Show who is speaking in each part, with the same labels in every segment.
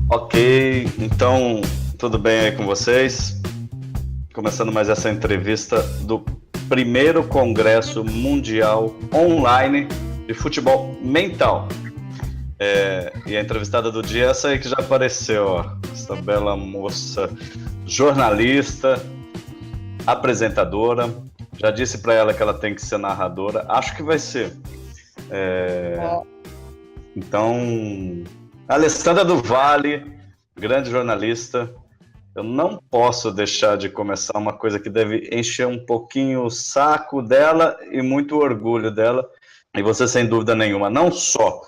Speaker 1: Ok, então tudo bem aí com vocês? Começando mais essa entrevista do primeiro Congresso Mundial Online de Futebol Mental. E a entrevistada do dia é essa aí que já apareceu, ó, essa bela moça, jornalista, apresentadora. Já disse para ela que ela tem que ser narradora. Acho que vai ser. Então, Alessandra do Vale, grande jornalista. Eu não posso deixar de começar uma coisa que deve encher um pouquinho o saco dela e muito orgulho dela. E você, sem dúvida nenhuma, não só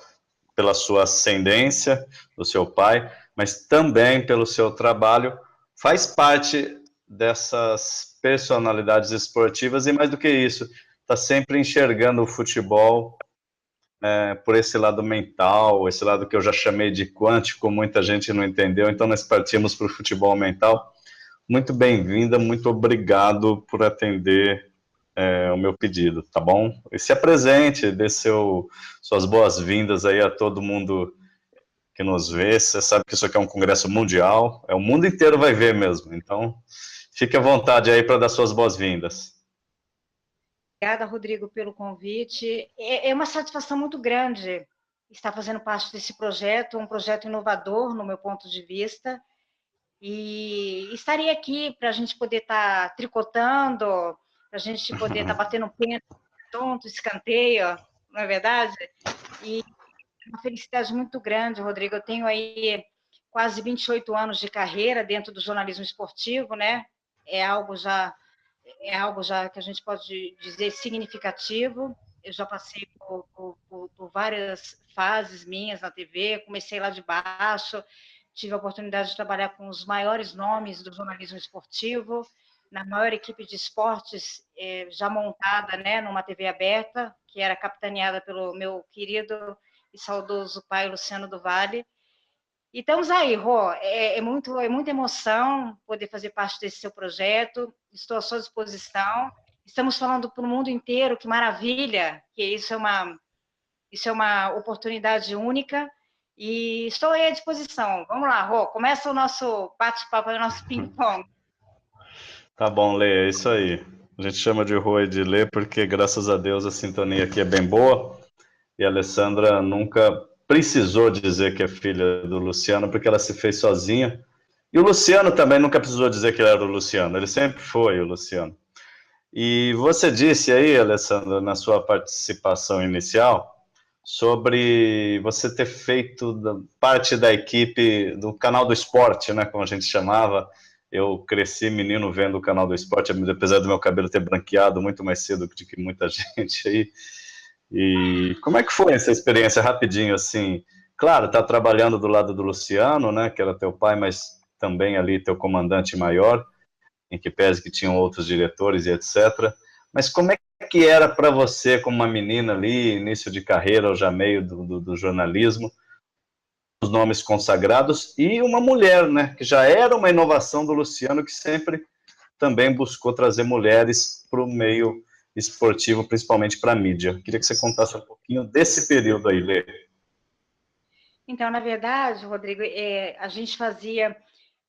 Speaker 1: pela sua ascendência, do seu pai, mas também pelo seu trabalho, faz parte dessas personalidades esportivas e, mais do que isso, está sempre enxergando o futebol por esse lado mental, esse lado que eu já chamei de quântico, muita gente não entendeu, então nós partimos para o futebol mental. Muito bem-vinda, muito obrigado por atender o meu pedido, tá bom? E se apresente, dê suas boas-vindas aí a todo mundo que nos vê. Você sabe que isso aqui é um congresso mundial, o mundo inteiro vai ver mesmo, então fique à vontade aí para dar suas boas-vindas.
Speaker 2: Obrigada, Rodrigo, pelo convite. É uma satisfação muito grande estar fazendo parte desse projeto, um projeto inovador, no meu ponto de vista, e estarei aqui para a gente poder estar tricotando, para a gente poder estar batendo pênalti, tonto, escanteio, não é verdade? E uma felicidade muito grande, Rodrigo. Eu tenho aí quase 28 anos de carreira dentro do jornalismo esportivo, né? É algo já que a gente pode dizer significativo. Eu já passei por várias fases minhas na TV, comecei lá de baixo, tive a oportunidade de trabalhar com os maiores nomes do jornalismo esportivo, na maior equipe de esportes já montada, né, numa TV aberta, que era capitaneada pelo meu querido e saudoso pai, Luciano do Vale. E estamos aí, Rô, muita emoção poder fazer parte desse seu projeto, estou à sua disposição. Estamos falando para o mundo inteiro, que maravilha, que isso é uma oportunidade única, e estou aí à disposição. Vamos lá, Rô, começa o nosso bate-papo, o nosso ping-pong.
Speaker 1: Tá bom, Lê, é isso aí. A gente chama de Rô e de Lê porque, graças a Deus, a sintonia aqui é bem boa. E a Alessandra nunca precisou dizer que é filha do Luciano, porque ela se fez sozinha. E o Luciano também nunca precisou dizer que ele era o Luciano, ele sempre foi o Luciano. E você disse aí, Alessandra, na sua participação inicial, sobre você ter feito parte da equipe do Canal do Esporte, né, como a gente chamava. Eu cresci menino vendo o Canal do Esporte, apesar do meu cabelo ter branqueado muito mais cedo do que muita gente aí. E como é que foi essa experiência, rapidinho, assim? Claro, tá trabalhando do lado do Luciano, né, que era teu pai, mas também ali teu comandante maior, em que pese que tinham outros diretores e etc. Mas como é que era para você, como uma menina ali, início de carreira, ou já meio do jornalismo, os nomes consagrados, e uma mulher, né, que já era uma inovação do Luciano, que sempre também buscou trazer mulheres para o meio esportivo, principalmente para a mídia. Queria que você contasse um pouquinho desse período aí, Lê.
Speaker 2: Então, na verdade, Rodrigo, a gente fazia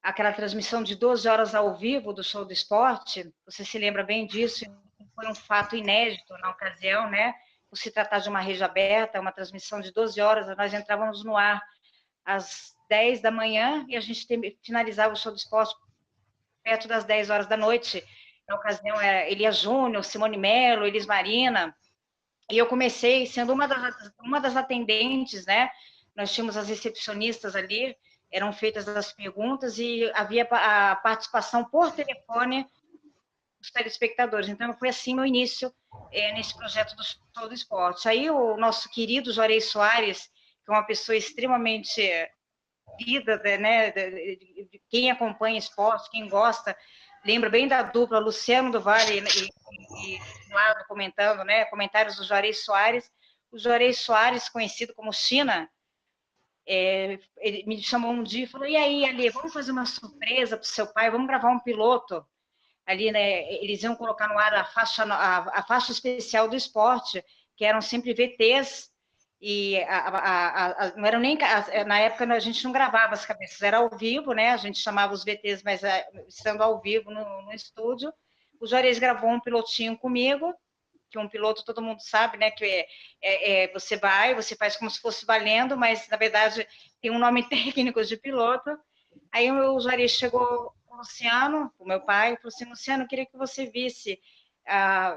Speaker 2: aquela transmissão de 12 horas ao vivo do Show do Esporte, você se lembra bem disso, foi um fato inédito na ocasião, né? Por se tratar de uma rede aberta, uma transmissão de 12 horas, nós entrávamos no ar às 10 da manhã e a gente finalizava o Show do Esporte perto das 10 horas da noite. Na ocasião era Elia Júnior, Simone Melo, Elis Marina, e eu comecei sendo uma das atendentes, né? Nós tínhamos as recepcionistas ali, eram feitas as perguntas e havia a participação por telefone dos telespectadores. Então, foi assim meu início nesse projeto do Show do Esporte. Aí o nosso querido Juarez Soares, que é uma pessoa extremamente vida, né, de quem acompanha esporte, quem gosta, lembra bem da dupla Luciano do Vale e lado comentando, né, comentários do Juarez Soares. O Juarez Soares, conhecido como China, ele me chamou um dia e falou, e aí, Ali, vamos fazer uma surpresa para o seu pai, vamos gravar um piloto. ali, né, eles iam colocar no ar a faixa especial do esporte, que eram sempre VTs, e não eram nem, na época a gente não gravava as cabeças, era ao vivo, né, a gente chamava os VTs, mas estando ao vivo no estúdio. O Juarez gravou um pilotinho comigo, que um piloto todo mundo sabe, né, que você faz como se fosse valendo, mas na verdade tem um nome técnico de piloto. Aí o Juarez chegou com o Luciano, o meu pai, e falou assim: Luciano, eu queria que você visse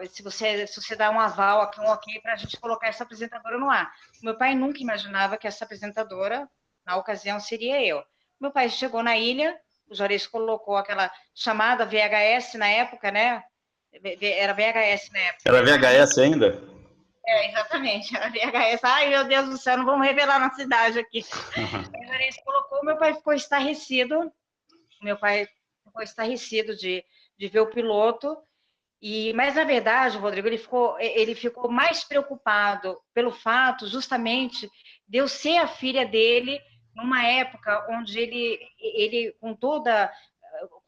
Speaker 2: se você dá um aval aqui, um ok, para a gente colocar essa apresentadora no ar. Meu pai nunca imaginava que essa apresentadora, na ocasião, seria eu. Meu pai chegou na ilha, o Juarez colocou aquela chamada VHS na época, né? Era VHS na época.
Speaker 1: Era VHS ainda?
Speaker 2: Exatamente, era VHS. Ai, meu Deus do céu, não vamos revelar na cidade aqui. O Juarez colocou, meu pai ficou estarrecido. Meu pai ficou estarrecido de ver o piloto. Mas, na verdade, Rodrigo, ele ficou mais preocupado pelo fato, justamente, de eu ser a filha dele numa época onde ele com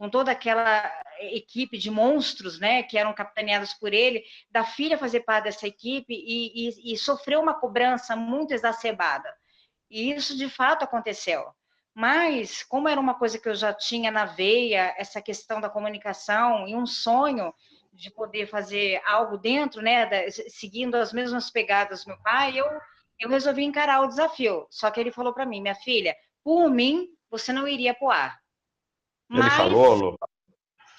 Speaker 2: toda aquela equipe de monstros, né, que eram capitaneados por ele, da filha fazer parte dessa equipe e sofreu uma cobrança muito exacerbada. E isso, de fato, aconteceu. Mas, como era uma coisa que eu já tinha na veia, essa questão da comunicação e um sonho de poder fazer algo dentro, né, seguindo as mesmas pegadas do meu pai, eu resolvi encarar o desafio. Só que ele falou para mim: minha filha, por mim, você não iria pro ar.
Speaker 1: Ele falou, Lu?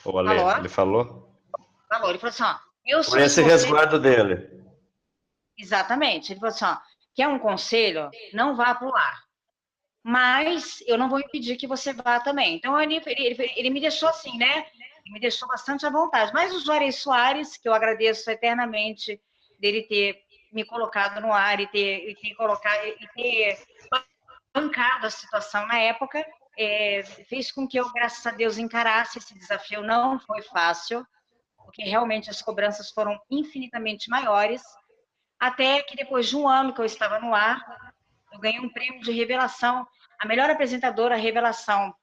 Speaker 1: Ou Ale? Ele falou?
Speaker 2: Falou. Ele falou assim: ó, eu sou
Speaker 1: por esse resguardo dele.
Speaker 2: Exatamente. Ele falou assim: ó, quer um conselho? Não vá pro ar. Mas eu não vou impedir que você vá também. Então, ele me deixou assim, né? Ele me deixou bastante à vontade. Mas o Juarez Soares, que eu agradeço eternamente dele ter me colocado no ar e ter bancado a situação na época, fez com que eu, graças a Deus, encarasse esse desafio. Não foi fácil, porque realmente as cobranças foram infinitamente maiores, até que depois de um ano que eu estava no ar, eu ganhei um prêmio de revelação, a melhor apresentadora revelação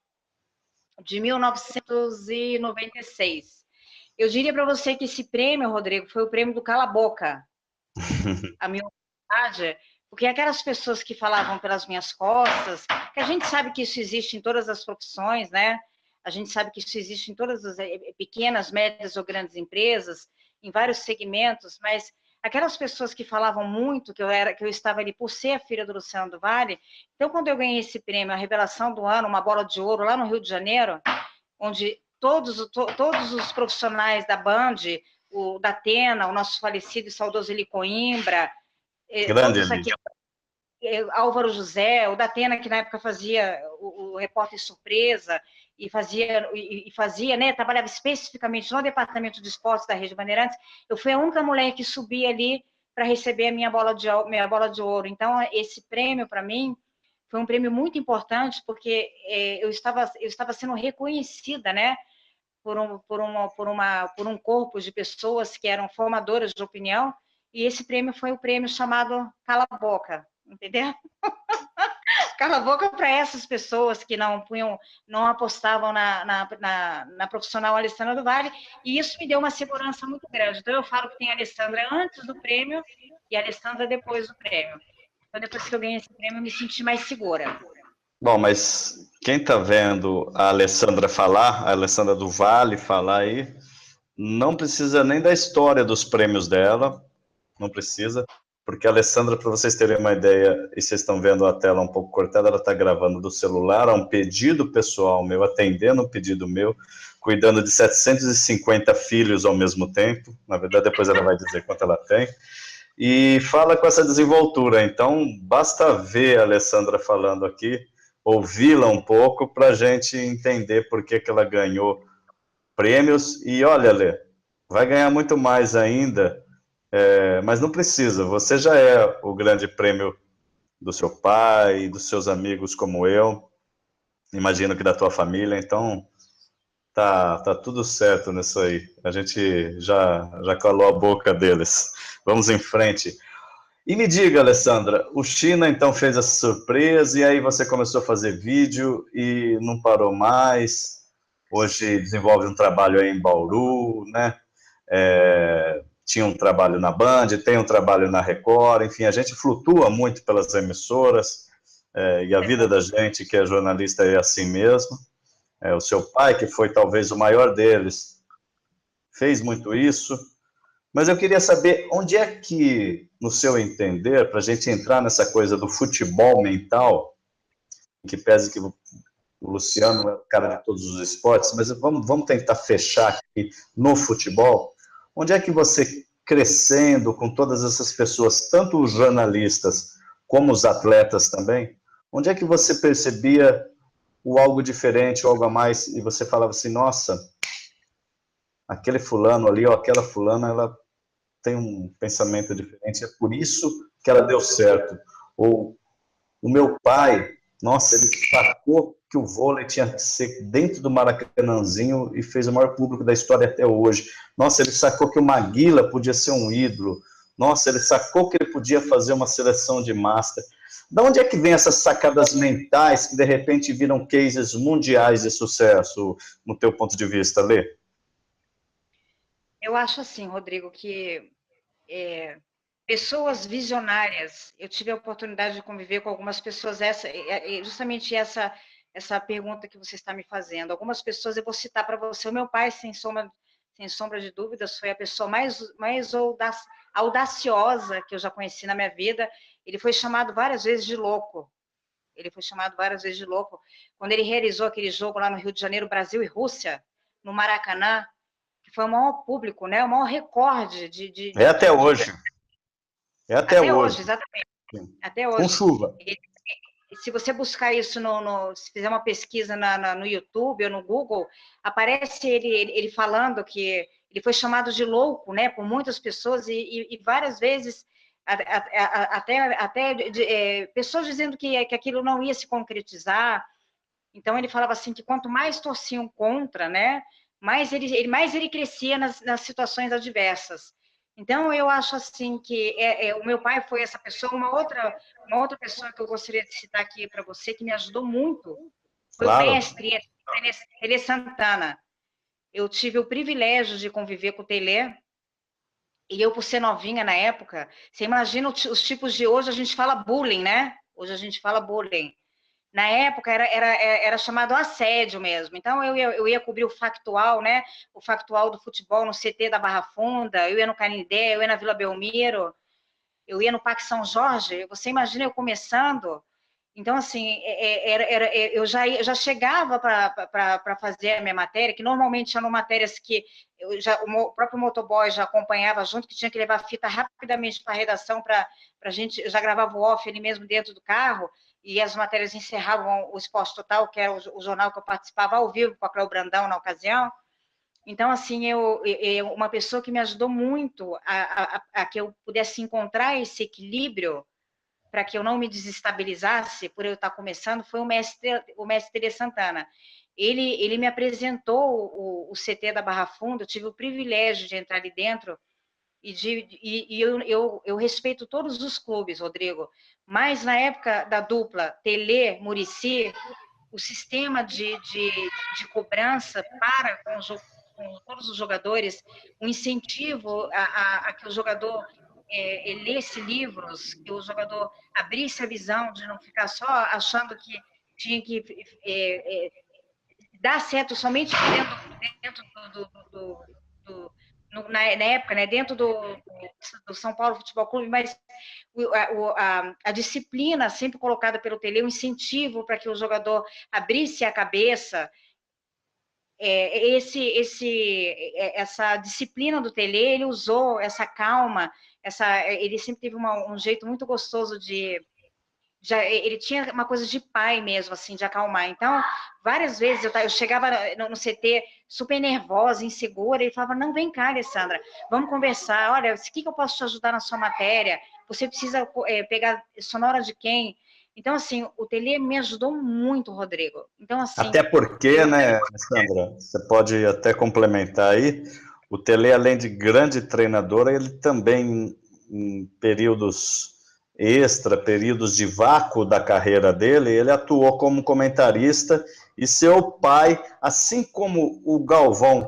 Speaker 2: de 1996. Eu diria para você que esse prêmio, Rodrigo, foi o prêmio do Cala a Boca. A minha vontade, porque aquelas pessoas que falavam pelas minhas costas, que a gente sabe que isso existe em todas as profissões, né? A gente sabe que isso existe em todas as pequenas, médias ou grandes empresas, em vários segmentos, mas aquelas pessoas que falavam muito que eu estava ali por ser a filha do Luciano do Vale. Então, quando eu ganhei esse prêmio, a revelação do ano, uma bola de ouro lá no Rio de Janeiro, onde todos os profissionais da Band, o da Atena, o nosso falecido e saudoso Eli Coimbra, todos aqui, Álvaro José, o da Atena, que na época fazia o Repórter Surpresa, e fazia, né, trabalhava especificamente no departamento de esportes da Rede Bandeirantes. Eu fui a única mulher que subi ali para receber a minha bola de ouro. Então, esse prêmio, para mim, foi um prêmio muito importante, porque eu estava sendo reconhecida, né, por um corpo de pessoas que eram formadoras de opinião, e esse prêmio foi o prêmio chamado Cala a Boca, entendeu? Cala a boca para essas pessoas que não apostavam na profissional Alessandra do Vale, e isso me deu uma segurança muito grande. Então, eu falo que tem a Alessandra antes do prêmio e a Alessandra depois do prêmio. Então, depois que eu ganhei esse prêmio, eu me senti mais segura.
Speaker 1: Bom, mas quem está vendo a Alessandra falar, a Alessandra do Vale falar aí, não precisa nem da história dos prêmios dela, não precisa, porque a Alessandra, para vocês terem uma ideia, e vocês estão vendo a tela um pouco cortada, ela está gravando do celular, a um pedido pessoal meu, atendendo um pedido meu, cuidando de 750 filhos ao mesmo tempo, na verdade depois ela vai dizer quanto ela tem, e fala com essa desenvoltura, então basta ver a Alessandra falando aqui, ouvi-la um pouco, para a gente entender por que ela ganhou prêmios, e olha, Lê, vai ganhar muito mais ainda, mas não precisa, você já é o grande prêmio do seu pai, dos seus amigos como eu, imagino que da tua família, então tá tudo certo nisso aí, a gente já calou a boca deles, vamos em frente. E me diga, Alessandra, o China então fez essa surpresa, e aí você começou a fazer vídeo e não parou mais, hoje desenvolve um trabalho aí em Bauru, né? Tinha um trabalho na Band, tem um trabalho na Record, enfim, a gente flutua muito pelas emissoras, e a vida da gente, que é jornalista, é assim mesmo. O seu pai, que foi talvez o maior deles, fez muito isso, mas eu queria saber onde é que, no seu entender, para a gente entrar nessa coisa do futebol mental, que pese que o Luciano é o cara de todos os esportes, mas vamos tentar fechar aqui no futebol. Onde é que você, crescendo com todas essas pessoas, tanto os jornalistas como os atletas também, onde é que você percebia o algo diferente, o algo a mais, e você falava assim, nossa, aquele fulano ali, ou aquela fulana, ela tem um pensamento diferente, é por isso que ela deu certo. Ou o meu pai, nossa, ele sacou que o vôlei tinha que ser dentro do Maracanãzinho e fez o maior público da história até hoje. Nossa, ele sacou que o Maguila podia ser um ídolo. Nossa, ele sacou que ele podia fazer uma seleção de master. De onde é que vem essas sacadas mentais que, de repente, viram cases mundiais de sucesso, no teu ponto de vista, Lê?
Speaker 2: Eu acho assim, Rodrigo, que pessoas visionárias, eu tive a oportunidade de conviver com algumas pessoas, justamente essa pergunta que você está me fazendo. Algumas pessoas, eu vou citar para você, o meu pai, sem sombra de dúvidas, foi a pessoa mais audaciosa que eu já conheci na minha vida. Ele foi chamado várias vezes de louco. Quando ele realizou aquele jogo lá no Rio de Janeiro, Brasil e Rússia, no Maracanã, que foi o maior público, né? O maior recorde
Speaker 1: É até hoje. É até hoje,
Speaker 2: exatamente.
Speaker 1: Sim.
Speaker 2: Até hoje.
Speaker 1: Com chuva.
Speaker 2: Se você buscar isso, se fizer uma pesquisa no YouTube ou no Google, aparece ele falando que ele foi chamado de louco, né, por muitas pessoas e várias vezes até pessoas dizendo que aquilo não ia se concretizar. Então ele falava assim que quanto mais torciam contra, né, mais ele crescia nas situações adversas. Então eu acho assim que o meu pai foi essa pessoa. Uma outra pessoa que eu gostaria de citar aqui para você que me ajudou muito foi
Speaker 1: Claro.
Speaker 2: o mestre Tele Santana. Eu tive o privilégio de conviver com o Tele. E eu, por ser novinha na época, você imagina os tipos de hoje, a gente fala bullying, né? Hoje a gente fala bullying. Na época era chamado assédio mesmo. Então eu ia cobrir o factual, né? O factual do futebol no CT da Barra Funda, eu ia no Canindé, eu ia na Vila Belmiro, eu ia no Parque São Jorge. Você imagina eu começando? Então, assim, eu já chegava para fazer a minha matéria, que normalmente eram matérias que o próprio motoboy já acompanhava junto, que tinha que levar a fita rapidamente para a redação, para a gente, eu já gravava o off ali mesmo dentro do carro, e as matérias encerravam o Esporte Total, que era o jornal que eu participava ao vivo com a Cléo Brandão na ocasião. Então, assim, uma pessoa que me ajudou muito a que eu pudesse encontrar esse equilíbrio para que eu não me desestabilizasse por eu estar começando, foi o mestre Tele Santana. Ele me apresentou o CT da Barra Funda, eu tive o privilégio de entrar ali dentro, e eu respeito todos os clubes, Rodrigo, mas na época da dupla Tele, Muricy, o sistema de cobrança com todos os jogadores, o incentivo a que o jogador lesse livros, que o jogador abrisse a visão de não ficar só achando que tinha que dar certo somente dentro na época, né, dentro do São Paulo Futebol Clube, mas a disciplina sempre colocada pelo Tele, o incentivo para que o jogador abrisse a cabeça, essa disciplina do Tele, ele usou essa calma, ele sempre teve um jeito muito gostoso ele tinha uma coisa de pai mesmo, assim, de acalmar. Então, várias vezes eu chegava no CT super nervosa, insegura, e ele falava, não, vem cá, Alessandra, vamos conversar, olha, o que eu posso te ajudar na sua matéria? Você precisa pegar sonora de quem? Então, assim, o Tele me ajudou muito, Rodrigo. Então, assim...
Speaker 1: Até porque, né, Alessandra, você pode até complementar aí, o Tele, além de grande treinador, ele também, em períodos extra, períodos de vácuo da carreira dele, ele atuou como comentarista e ser o pai, assim como o Galvão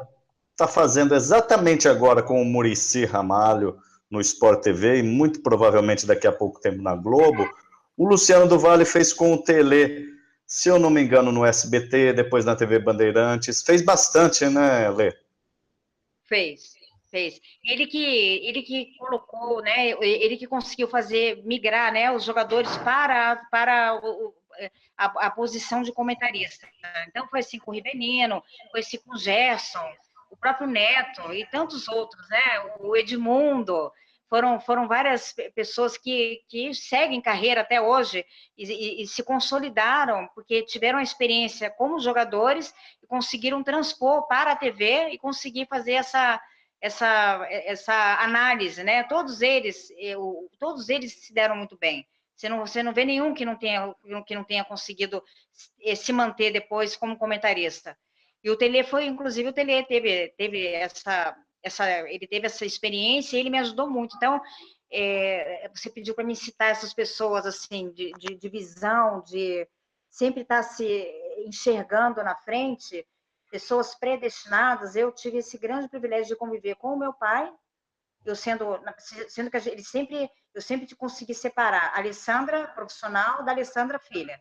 Speaker 1: está fazendo exatamente agora com o Muricy Ramalho no Sport TV, e muito provavelmente daqui a pouco tempo na Globo, o Luciano do Vale fez com o Tele, se eu não me engano, no SBT, depois na TV Bandeirantes, fez bastante, né, Lê?
Speaker 2: Fez, fez. Ele que colocou, né? Ele que conseguiu fazer migrar, né, os jogadores para a posição de comentarista. Então foi assim com o Rivelino, foi assim com o Gerson, o próprio Neto e tantos outros, né? O Edmundo. Foram várias pessoas que seguem carreira até hoje e se consolidaram, porque tiveram a experiência como jogadores e conseguiram transpor para a TV e conseguir fazer essa análise, né? Todos eles se deram muito bem. Você não vê nenhum que não tenha conseguido se manter depois como comentarista. E o Tele foi, inclusive, o Tele teve ele teve essa experiência e ele me ajudou muito. Então, você pediu para me citar essas pessoas assim de visão, de sempre estar se enxergando na frente, pessoas predestinadas. Eu tive esse grande privilégio de conviver com o meu pai, sendo que eu sempre consegui separar a Alessandra profissional da Alessandra filha.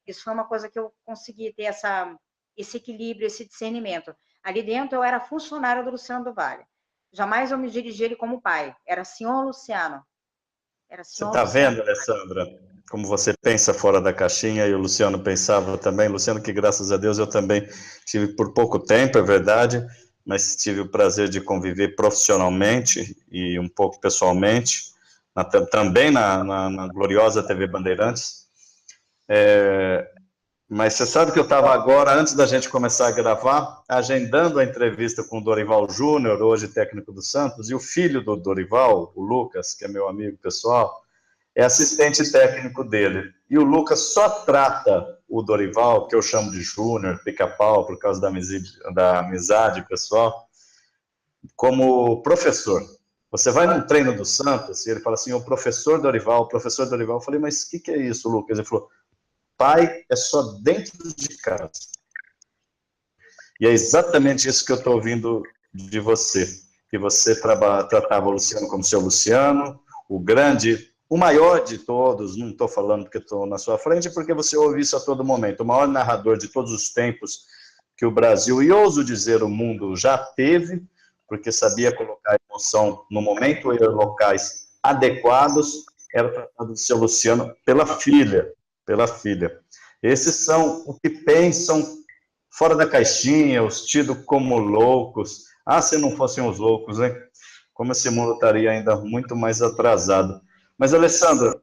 Speaker 2: Isso foi uma coisa que eu consegui ter esse equilíbrio, esse discernimento. Ali dentro eu era funcionária do Luciano do Vale. Jamais eu me dirigi ele como pai. Era senhor Luciano.
Speaker 1: Você está vendo, Alessandra, como você pensa fora da caixinha, e o Luciano pensava também. Luciano, que graças a Deus eu também tive por pouco tempo, é verdade, mas tive o prazer de conviver profissionalmente e um pouco pessoalmente, também na gloriosa TV Bandeirantes. Mas você sabe que eu estava agora, antes da gente começar a gravar, agendando a entrevista com o Dorival Júnior, hoje técnico do Santos, e o filho do Dorival, o Lucas, que é meu amigo pessoal, é assistente técnico dele. E o Lucas só trata o Dorival, que eu chamo de Júnior, pica-pau, por causa da amizade pessoal, como professor. Você vai num treino do Santos e ele fala assim, o professor Dorival. Eu falei, mas o que é isso, Lucas? Ele falou, pai é só dentro de casa. E é exatamente isso que eu estou ouvindo de você. Que você tratava o Luciano como seu Luciano, o maior de todos, não estou falando porque estou na sua frente, porque você ouve isso a todo momento, o maior narrador de todos os tempos que o Brasil, e ouso dizer o mundo, já teve, porque sabia colocar emoção no momento e locais adequados, era tratado do seu Luciano pela filha. Esses são os que pensam fora da caixinha, os tidos como loucos. Ah, se não fossem os loucos, hein? Como esse mundo estaria ainda muito mais atrasado. Mas, Alessandro,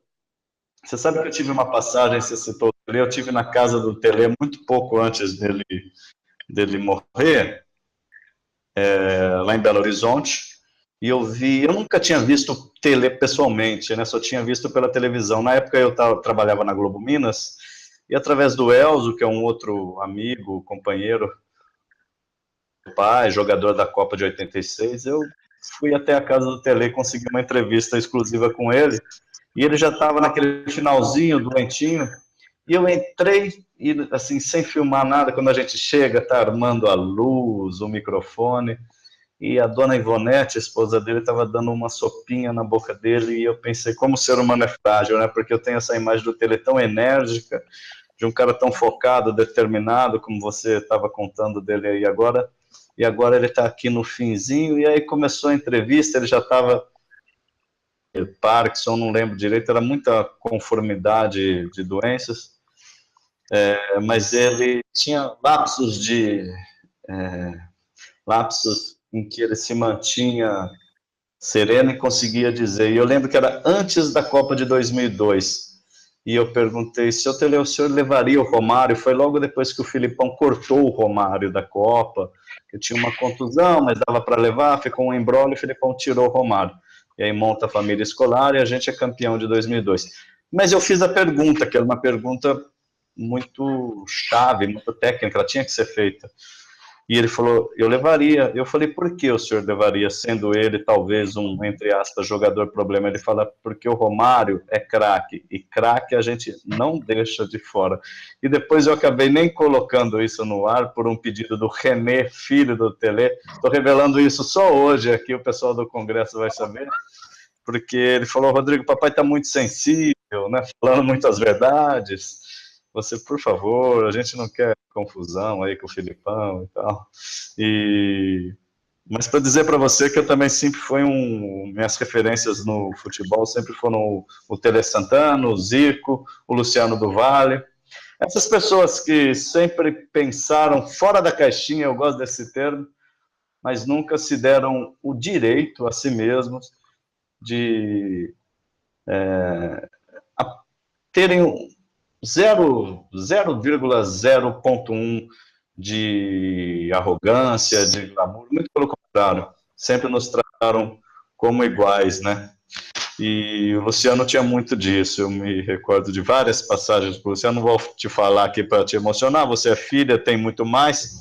Speaker 1: você sabe que eu tive uma passagem, você citou o Tele, eu tive na casa do Tele muito pouco antes dele morrer, lá em Belo Horizonte, e eu nunca tinha visto Tele pessoalmente, né? Só tinha visto pela televisão. Na época eu trabalhava na Globo Minas, e através do Elzo, que é um outro amigo, companheiro, pai, jogador da Copa de 86, eu fui até a casa do Tele, consegui uma entrevista exclusiva com ele, e ele já estava naquele finalzinho, doentinho, e eu entrei, e assim, sem filmar nada, quando a gente chega, tá armando a luz, o microfone, e a dona Ivonete, a esposa dele, estava dando uma sopinha na boca dele, e eu pensei, como o ser humano é frágil, né? Porque eu tenho essa imagem do Tele tão enérgica, de um cara tão focado, determinado, como você estava contando dele aí agora, e agora ele está aqui no finzinho, e aí começou a entrevista, ele já estava Parkinson, não lembro direito, era muita conformidade de doenças, mas ele tinha lapsos em que ele se mantinha sereno e conseguia dizer. E eu lembro que era antes da Copa de 2002. E eu perguntei, o senhor levaria o Romário? Foi logo depois que o Filipão cortou o Romário da Copa, que tinha uma contusão, mas dava para levar, ficou um embrólio, e o Filipão tirou o Romário. E aí monta a família escolar e a gente é campeão de 2002. Mas eu fiz a pergunta, que era uma pergunta muito chave, muito técnica, ela tinha que ser feita. E ele falou, eu levaria. Eu falei, por que o senhor levaria, sendo ele talvez um, entre aspas, jogador problema? Ele fala, porque o Romário é craque, e craque a gente não deixa de fora. E depois eu acabei nem colocando isso no ar por um pedido do René, filho do Tele. Estou revelando isso só hoje aqui, o pessoal do Congresso vai saber, porque ele falou, Rodrigo, papai está muito sensível, né? Falando muitas verdades. Você, por favor, a gente não quer confusão aí com o Filipão e tal. Mas para dizer para você que eu também sempre fui minhas referências no futebol sempre foram o Tele Santana, o Zico, o Luciano do Vale. Essas pessoas que sempre pensaram fora da caixinha, eu gosto desse termo, mas nunca se deram o direito a si mesmos de terem 0,0,1 de arrogância, de glamour, muito pelo contrário, sempre nos trataram como iguais, né? E o Luciano tinha muito disso, eu me recordo de várias passagens do Luciano, não vou te falar aqui para te emocionar, você é filha, tem muito mais,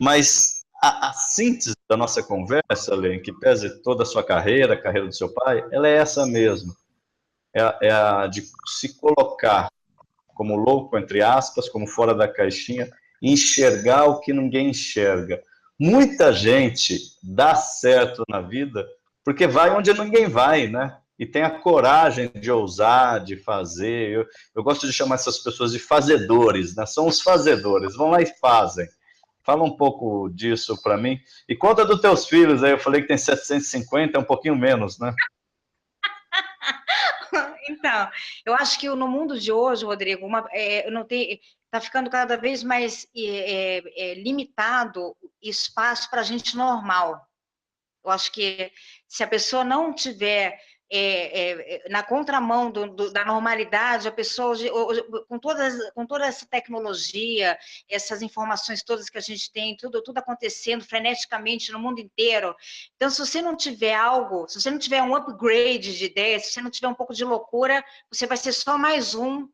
Speaker 1: mas a síntese da nossa conversa, Lê, em que pese toda a sua carreira, a carreira do seu pai, ela é essa mesmo, é a de se colocar como louco, entre aspas, como fora da caixinha, enxergar o que ninguém enxerga. Muita gente dá certo na vida porque vai onde ninguém vai, né? E tem a coragem de ousar, de fazer. Eu gosto de chamar essas pessoas de fazedores, né? São os fazedores, vão lá e fazem. Fala um pouco disso para mim. E conta dos teus filhos aí, eu falei que tem 750, é um pouquinho menos, né?
Speaker 2: Então, eu acho que no mundo de hoje, Rodrigo, não tem, está ficando cada vez mais limitado espaço para gente normal. Eu acho que se a pessoa não tiver na contramão da normalidade, a pessoa, com toda essa tecnologia, essas informações todas que a gente tem, tudo acontecendo freneticamente no mundo inteiro. Então, se você não tiver algo, se você não tiver um upgrade de ideias, se você não tiver um pouco de loucura, você vai ser só mais um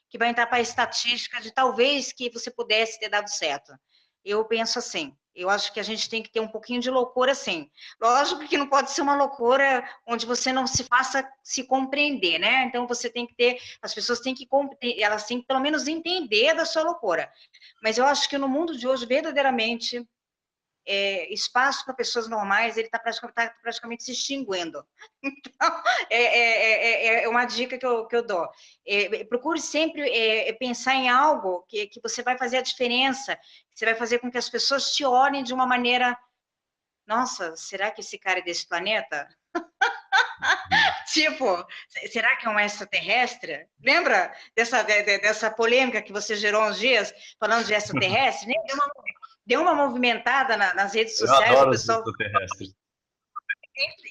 Speaker 2: que vai entrar para a estatística de talvez que você pudesse ter dado certo. Eu penso assim, eu acho que a gente tem que ter um pouquinho de loucura, sim. Lógico que não pode ser uma loucura onde você não se faça se compreender, né? Então, você tem que ter, as pessoas têm que, elas têm que pelo menos entender da sua loucura. Mas eu acho que no mundo de hoje, verdadeiramente, espaço para pessoas normais, ele está praticamente se extinguindo. Então, é uma dica que eu dou. Procure sempre pensar em algo que você vai fazer a diferença, que você vai fazer com que as pessoas te olhem de uma maneira, nossa, será que esse cara é desse planeta? Tipo, será que é um extraterrestre? Lembra dessa polêmica que você gerou uns dias, falando de extraterrestre? Nem deu uma movimentada nas redes sociais.
Speaker 1: Eu adoro os extraterrestres.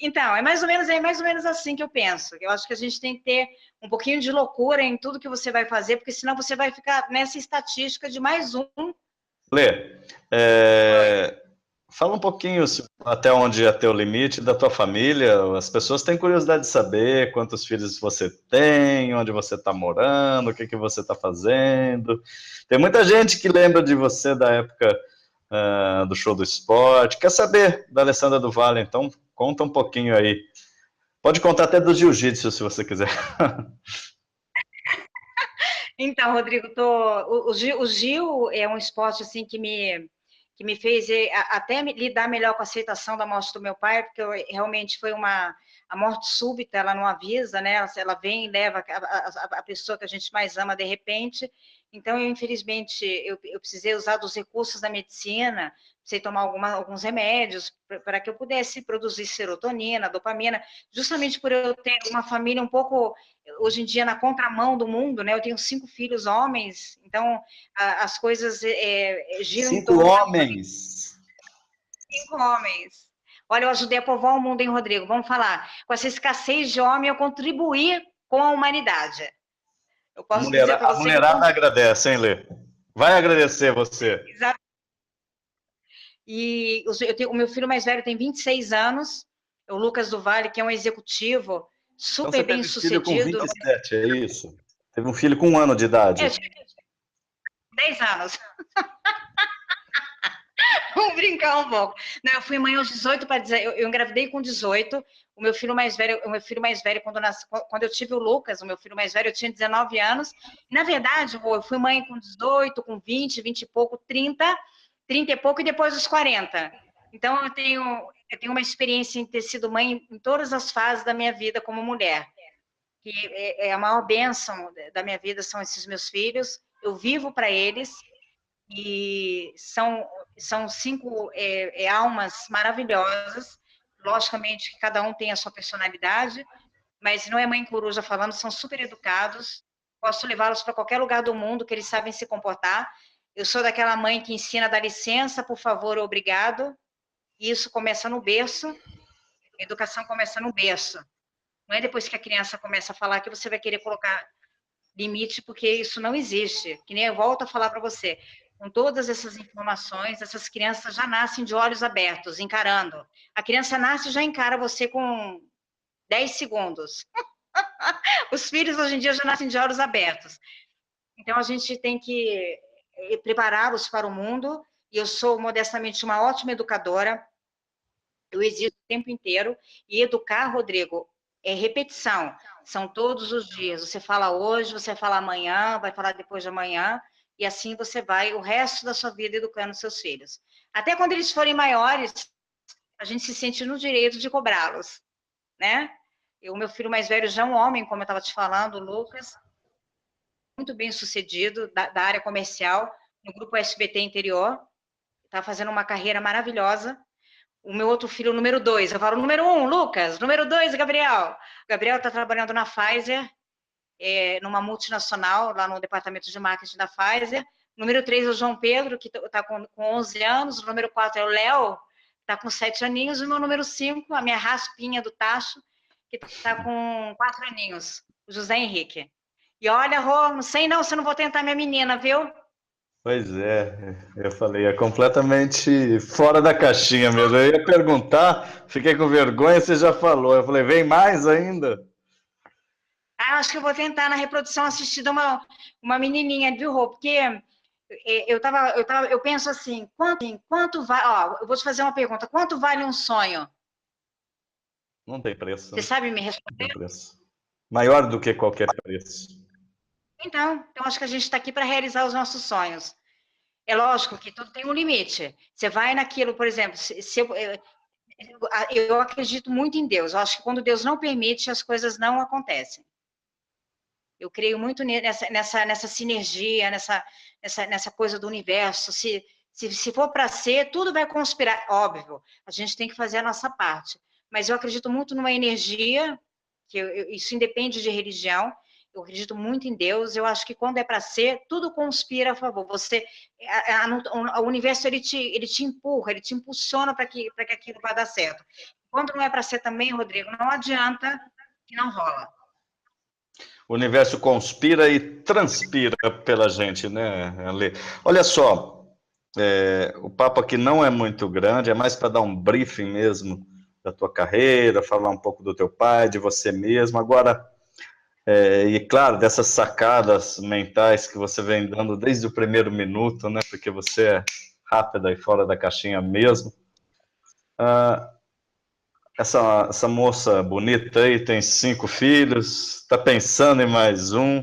Speaker 2: Então, é mais ou menos assim que eu penso. Eu acho que a gente tem que ter um pouquinho de loucura em tudo que você vai fazer, porque senão você vai ficar nessa estatística de mais um.
Speaker 1: Lê, fala um pouquinho até onde é teu limite da tua família. As pessoas têm curiosidade de saber quantos filhos você tem, onde você está morando, o que você está fazendo. Tem muita gente que lembra de você da época do Show do Esporte. Quer saber da Alessandra do Vale, então conta um pouquinho aí. Pode contar até do jiu-jitsu, se você quiser.
Speaker 2: Então, Rodrigo, o Gil é um esporte assim que me fez até lidar melhor com a aceitação da morte do meu pai, porque realmente foi a morte súbita, ela não avisa, né? Ela vem e leva a pessoa que a gente mais ama de repente. Então, infelizmente, eu precisei usar dos recursos da medicina, precisei tomar alguns remédios para que eu pudesse produzir serotonina, dopamina, justamente por eu ter uma família um pouco, hoje em dia, na contramão do mundo, né? Eu tenho 5 filhos homens, então as coisas giram em torno...
Speaker 1: 5 homens?
Speaker 2: 5 homens. Olha, eu ajudei a povoar o mundo, hein, Rodrigo? Vamos falar. Com essa escassez de homem, eu contribuí com a humanidade. Eu posso dizer para você... A
Speaker 1: mulherada agradece, hein, Lê? Vai agradecer você.
Speaker 2: Exato. E o meu filho mais velho tem 26 anos, o Lucas do Vale, que é um executivo super
Speaker 1: então,
Speaker 2: bem sucedido.
Speaker 1: Filho com 27, é isso? Teve um filho com 1 ano de idade.
Speaker 2: 10 anos. Vamos brincar um pouco. Não, eu fui mãe aos 18 para dizer, eu engravidei com 18. O meu filho mais velho quando eu tive o Lucas, o meu filho mais velho, eu tinha 19 anos. Na verdade, eu fui mãe com 18, com 20, 20 e pouco, 30, 30 e pouco e depois os 40. Então eu tenho uma experiência em ter sido mãe em todas as fases da minha vida como mulher. Que é a maior bênção da minha vida são esses meus filhos. Eu vivo para eles. E são 5 almas maravilhosas. Logicamente que cada um tem a sua personalidade, mas não é mãe coruja falando, são super educados. Posso levá-los para qualquer lugar do mundo que eles sabem se comportar. Eu sou daquela mãe que ensina a dar licença, por favor, obrigado. E isso começa no berço. A educação começa no berço. Não é depois que a criança começa a falar que você vai querer colocar limite, porque isso não existe. Que nem eu volto a falar para você. Com todas essas informações, essas crianças já nascem de olhos abertos, encarando. A criança nasce e já encara você com 10 segundos. Os filhos, hoje em dia, já nascem de olhos abertos. Então, a gente tem que prepará-los para o mundo, e eu sou, modestamente, uma ótima educadora. Eu existo o tempo inteiro, e educar, Rodrigo, é repetição. São todos os dias. Você fala hoje, você fala amanhã, vai falar depois de amanhã, e assim você vai o resto da sua vida educando seus filhos. Até quando eles forem maiores, a gente se sente no direito de cobrá-los, né? O meu filho mais velho já é um homem, como eu estava te falando, o Lucas, muito bem sucedido, da área comercial, no grupo SBT Interior, está fazendo uma carreira maravilhosa. O meu outro filho, o número 2, eu falo número 1, Lucas, número 2, Gabriel. O Gabriel está trabalhando na Pfizer, numa multinacional, lá no departamento de marketing da Pfizer. Número 3 é o João Pedro, que está com 11 anos. O número 4 é o Léo, está com 7 aninhos. E o meu número 5, a minha raspinha do tacho, que está com 4 aninhos, o José Henrique. E olha, Rô, não sei não, se eu não vou tentar minha menina, viu?
Speaker 1: Pois é, eu falei, é completamente fora da caixinha mesmo. Eu ia perguntar, fiquei com vergonha, você já falou. Eu falei, vem mais ainda?
Speaker 2: Ah, acho que eu vou tentar na reprodução assistida uma menininha, viu, Rô? Porque eu penso assim, quanto vai, ó, eu vou te fazer uma pergunta, quanto vale um sonho?
Speaker 1: Não tem preço,
Speaker 2: Você
Speaker 1: né?
Speaker 2: sabe me
Speaker 1: Não tem
Speaker 2: responder?
Speaker 1: preço. Maior do que qualquer preço.
Speaker 2: Então, eu acho que a gente está aqui para realizar os nossos sonhos. É lógico que tudo tem um limite. Você vai naquilo, por exemplo, se eu acredito muito em Deus. Eu acho que quando Deus não permite, as coisas não acontecem. Eu creio muito nessa sinergia, nessa coisa do universo. Se for para ser, tudo vai conspirar. Óbvio, a gente tem que fazer a nossa parte. Mas eu acredito muito numa energia, isso independe de religião. Eu acredito muito em Deus. Eu acho que quando é para ser, tudo conspira a favor. O universo ele te empurra, ele te impulsiona para que aquilo vá dar certo. Quando não é para ser também, Rodrigo, não adianta que não rola.
Speaker 1: O universo conspira e transpira pela gente, né, Ale? Olha só, o papo aqui não é muito grande, é mais para dar um briefing mesmo da tua carreira, falar um pouco do teu pai, de você mesmo. Agora, e claro, dessas sacadas mentais que você vem dando desde o primeiro minuto, né? Porque você é rápida e fora da caixinha mesmo. Essa moça bonita aí tem 5 filhos, está pensando em mais um,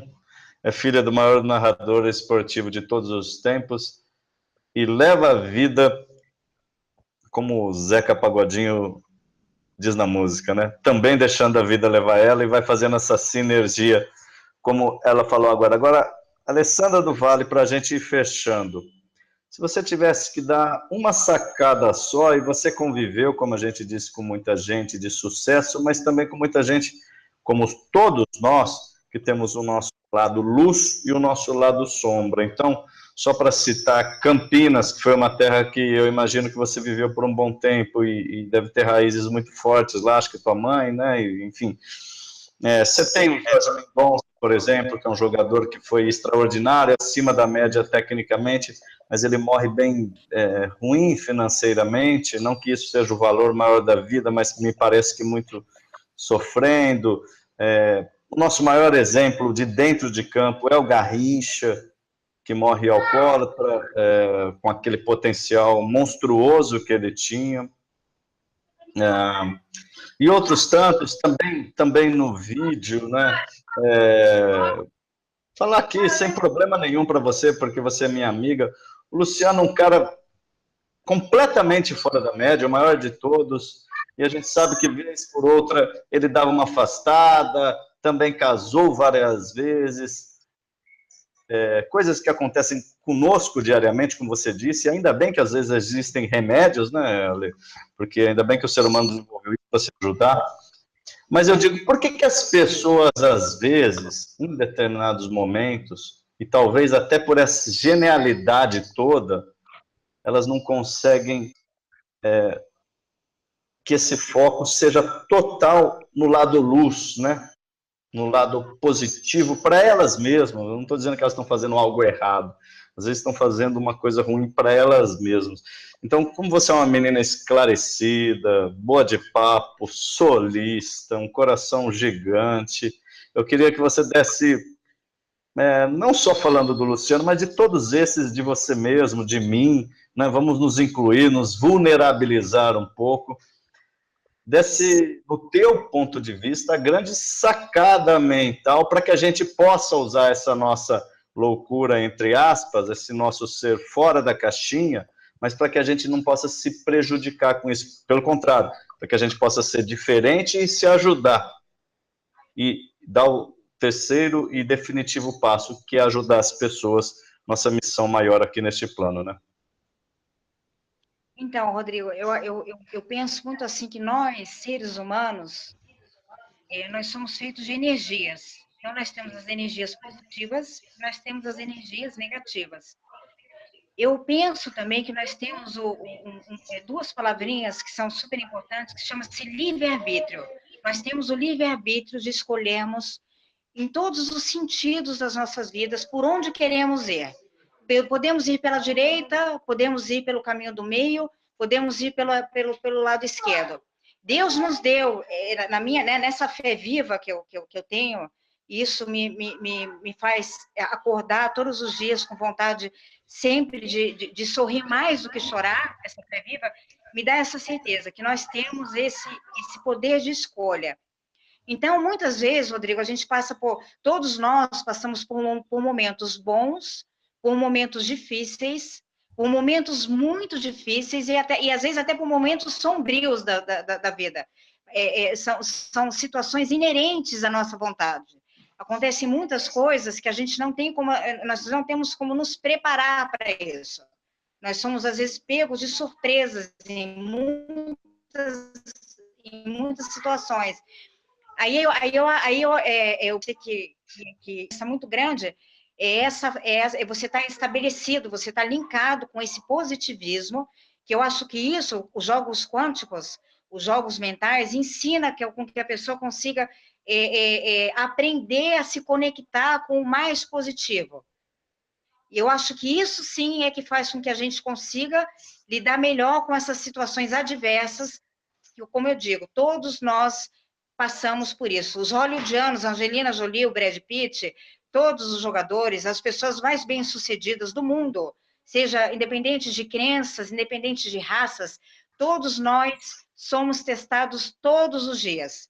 Speaker 1: é filha do maior narrador esportivo de todos os tempos e leva a vida como o Zeca Pagodinho diz na música, né? Também deixando a vida levar ela e vai fazendo essa sinergia, como ela falou agora. Agora, Alessandra do Vale, para a gente ir fechando. Se você tivesse que dar uma sacada só, e você conviveu, como a gente disse, com muita gente de sucesso, mas também com muita gente, como todos nós, que temos o nosso lado luz e o nosso lado sombra. Então, só para citar Campinas, que foi uma terra que eu imagino que você viveu por um bom tempo e deve ter raízes muito fortes lá, acho que tua mãe, né? Enfim, você tem um Benjamin Bons, por exemplo, que é um jogador que foi extraordinário, acima da média tecnicamente, mas ele morre bem ruim financeiramente, não que isso seja o valor maior da vida, mas me parece que muito sofrendo. O nosso maior exemplo de dentro de campo é o Garrincha, que morre alcoólatra, com aquele potencial monstruoso que ele tinha. E outros tantos, também no vídeo, né? Falar aqui sem problema nenhum para você, porque você é minha amiga. O Luciano é um cara completamente fora da média, o maior de todos, e a gente sabe que, vez por outra, ele dava uma afastada, também casou várias vezes, coisas que acontecem conosco diariamente, como você disse, e ainda bem que às vezes existem remédios, né, Ale? Porque ainda bem que o ser humano desenvolveu isso para se ajudar. Mas eu digo, por que as pessoas, às vezes, em determinados momentos, e talvez até por essa genialidade toda, elas não conseguem que esse foco seja total no lado luz, né? No lado positivo para elas mesmas. Eu não estou dizendo que elas estão fazendo algo errado, às vezes estão fazendo uma coisa ruim para elas mesmas. Então, como você é uma menina esclarecida, boa de papo, solista, um coração gigante, eu queria que você desse, não só falando do Luciano, mas de todos esses, de você mesmo, de mim, né? Vamos nos incluir, nos vulnerabilizar um pouco, desse, no teu ponto de vista, a grande sacada mental para que a gente possa usar essa nossa loucura, entre aspas, esse nosso ser fora da caixinha, mas para que a gente não possa se prejudicar com isso. Pelo contrário, para que a gente possa ser diferente e se ajudar. E dar o terceiro e definitivo passo, que é ajudar as pessoas, nossa missão maior aqui neste plano, né?
Speaker 2: Então, Rodrigo, eu penso muito assim que nós, seres humanos, nós somos feitos de energias. Então, nós temos as energias positivas, nós temos as energias negativas. Eu penso também que nós temos duas palavrinhas que são super importantes, que chama-se livre-arbítrio. Nós temos o livre-arbítrio de escolhermos, em todos os sentidos das nossas vidas, por onde queremos ir. Podemos ir pela direita, podemos ir pelo caminho do meio, podemos ir pelo lado esquerdo. Deus nos deu, nessa fé viva que eu tenho, isso me faz acordar todos os dias com vontade sempre de sorrir mais do que chorar, essa fé viva, me dá essa certeza que nós temos esse poder de escolha. Então, muitas vezes, Rodrigo, a gente todos nós passamos por momentos bons, por momentos difíceis, por momentos muito difíceis e às vezes até por momentos sombrios da vida. São situações inerentes à nossa vontade. Acontecem muitas coisas que a gente nós não temos como nos preparar para isso. Nós somos, às vezes, pegos de surpresas em muitas situações. Eu sei que isso é muito grande, você está estabelecido, você está linkado com esse positivismo, que eu acho que isso, os jogos quânticos, os jogos mentais, ensina com que a pessoa consiga aprender a se conectar com o mais positivo. E eu acho que isso sim é que faz com que a gente consiga lidar melhor com essas situações adversas, que, como eu digo, todos nós passamos por isso. Os hollywoodianos, Angelina Jolie, o Brad Pitt, todos os jogadores, as pessoas mais bem-sucedidas do mundo, seja independente de crenças, independente de raças, todos nós somos testados todos os dias.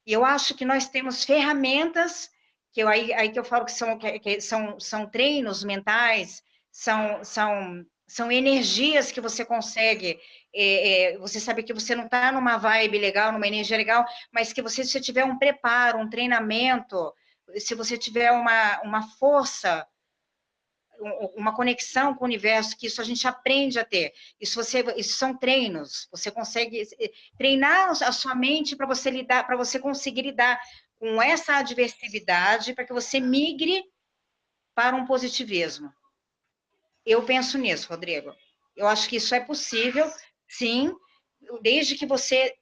Speaker 2: E eu acho que nós temos ferramentas, aí que eu falo que são treinos mentais, são energias que você consegue, você sabe que você não está numa vibe legal, numa energia legal, mas que se você tiver um preparo, um treinamento, se você tiver uma força, uma conexão com o universo, que isso a gente aprende a ter. Isso são treinos. Você consegue treinar a sua mente para você conseguir lidar com essa adversidade, para que você migre para um positivismo. Eu penso nisso, Rodrigo. Eu acho que isso é possível, sim, desde que você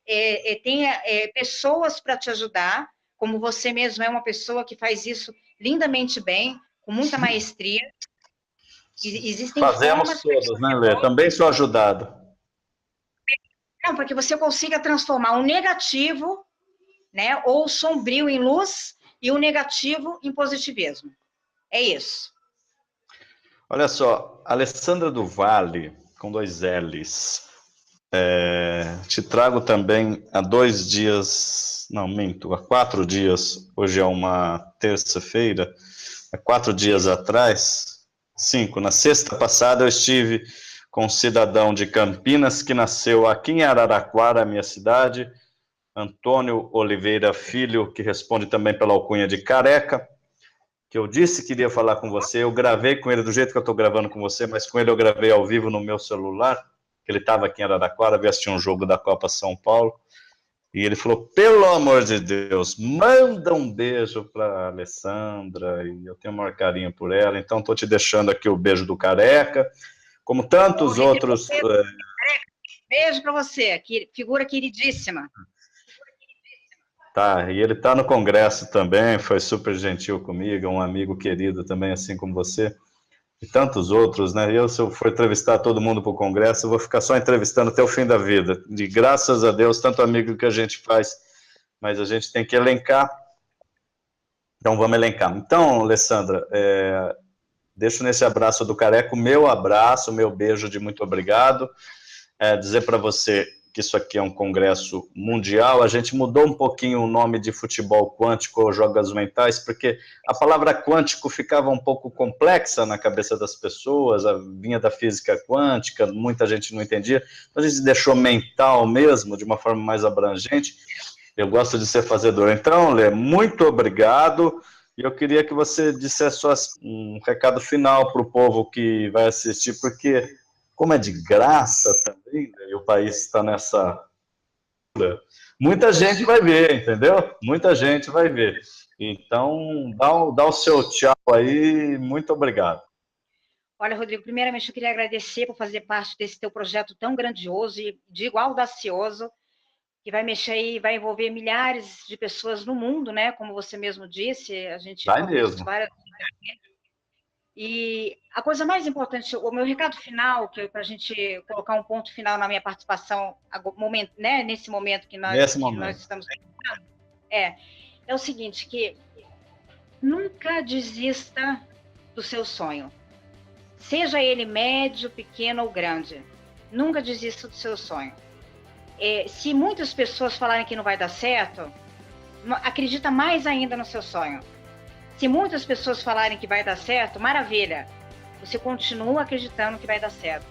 Speaker 2: tenha pessoas para te ajudar, como você mesmo é uma pessoa que faz isso lindamente bem, com muita maestria. Existem
Speaker 1: Fazemos todos, né, Lê? Também sou ajudado.
Speaker 2: Não, para que você consiga transformar o negativo, né, ou o sombrio em luz, e o negativo em positivismo. É isso.
Speaker 1: Olha só, Alessandra do Vale, com 2 L's. Te trago também há 2 dias, não, minto, há 4 dias, hoje é uma terça-feira, há 4 dias atrás, 5, na sexta passada eu estive com um cidadão de Campinas que nasceu aqui em Araraquara, minha cidade, Antônio Oliveira Filho, que responde também pela alcunha de Careca, que eu disse que iria falar com você, eu gravei com ele do jeito que eu estou gravando com você, mas com ele eu gravei ao vivo no meu celular, que ele estava aqui em Araraquara, veio assistir um jogo da Copa São Paulo, e ele falou, pelo amor de Deus, manda um beijo para a Alessandra, e eu tenho o maior carinho por ela, então estou te deixando aqui o beijo do Careca, como tantos outros...
Speaker 2: Beijo para você, figura queridíssima.
Speaker 1: Tá, e ele está no Congresso também, foi super gentil comigo, um amigo querido também, assim como você, e tantos outros, né? Se eu for entrevistar todo mundo para o Congresso, eu vou ficar só entrevistando até o fim da vida. De graças a Deus, tanto amigo que a gente faz, mas a gente tem que elencar. Então, vamos elencar. Então, Alessandra, deixo nesse abraço do Careca o meu abraço, o meu beijo de muito obrigado. Dizer para você que isso aqui é um congresso mundial, a gente mudou um pouquinho o nome de futebol quântico ou jogos mentais, porque a palavra quântico ficava um pouco complexa na cabeça das pessoas, vinha da física quântica, muita gente não entendia, então a gente deixou mental mesmo, de uma forma mais abrangente. Eu gosto de ser fazedor. Então, Lê, muito obrigado, e eu queria que você dissesse um recado final para o povo que vai assistir, porque como é de graça também, né, e o país está nessa... Muita gente vai ver, entendeu? Muita gente vai ver. Então, dá o seu tchau aí, muito obrigado.
Speaker 2: Olha, Rodrigo, primeiramente eu queria agradecer por fazer parte desse teu projeto tão grandioso e digo audacioso, que vai mexer aí, vai envolver milhares de pessoas no mundo, né? Como você mesmo disse, a gente
Speaker 1: vai mesmo.
Speaker 2: Várias... E a coisa mais importante, o meu recado final, que para a gente colocar um ponto final na minha participação, né, nesse momento que nós estamos é o seguinte, que nunca desista do seu sonho. Seja ele médio, pequeno ou grande, nunca desista do seu sonho. Se muitas pessoas falarem que não vai dar certo, acredita mais ainda no seu sonho. Se muitas pessoas falarem que vai dar certo, maravilha, você continua acreditando que vai dar certo.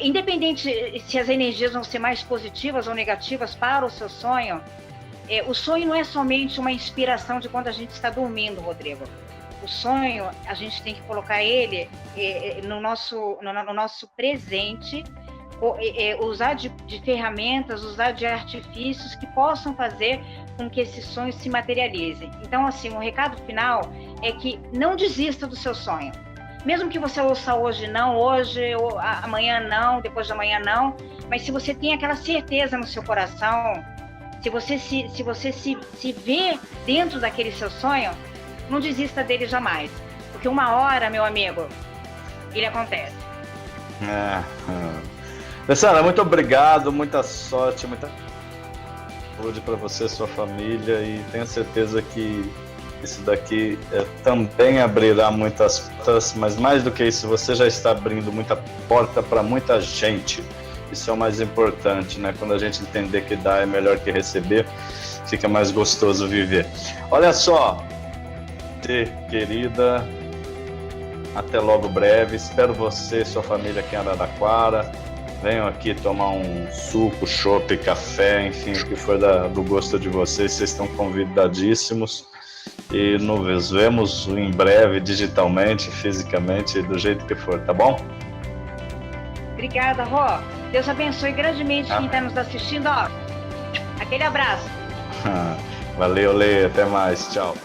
Speaker 2: Independente se as energias vão ser mais positivas ou negativas para o seu sonho, o sonho não é somente uma inspiração de quando a gente está dormindo, Rodrigo. O sonho, a gente tem que colocar ele no nosso presente, usar de ferramentas, usar de artifícios que possam fazer com que esses sonhos se materializem. Então, assim, o recado final é que não desista do seu sonho. Mesmo que você ouça hoje não, hoje, ou amanhã não, depois de amanhã não, mas se você tem aquela certeza no seu coração, se você se vê dentro daquele seu sonho, não desista dele jamais. Porque uma hora, meu amigo, ele acontece.
Speaker 1: Alessandra, muito obrigado, muita sorte, muita saúde para você e sua família, e tenho certeza que isso daqui também abrirá muitas portas, mas mais do que isso, você já está abrindo muita porta para muita gente. Isso é o mais importante, né? Quando a gente entender que dar é melhor que receber, fica mais gostoso viver. Olha só, querida, até logo breve, espero você e sua família aqui em Araraquara. Venham aqui tomar um suco, chopp, café, enfim, o que for do gosto de vocês estão convidadíssimos. E nos vemos em breve, digitalmente, fisicamente, do jeito que for, tá bom?
Speaker 2: Obrigada, Rô. Deus abençoe grandemente quem está nos assistindo. Aquele abraço.
Speaker 1: Valeu, Lê. Até mais. Tchau.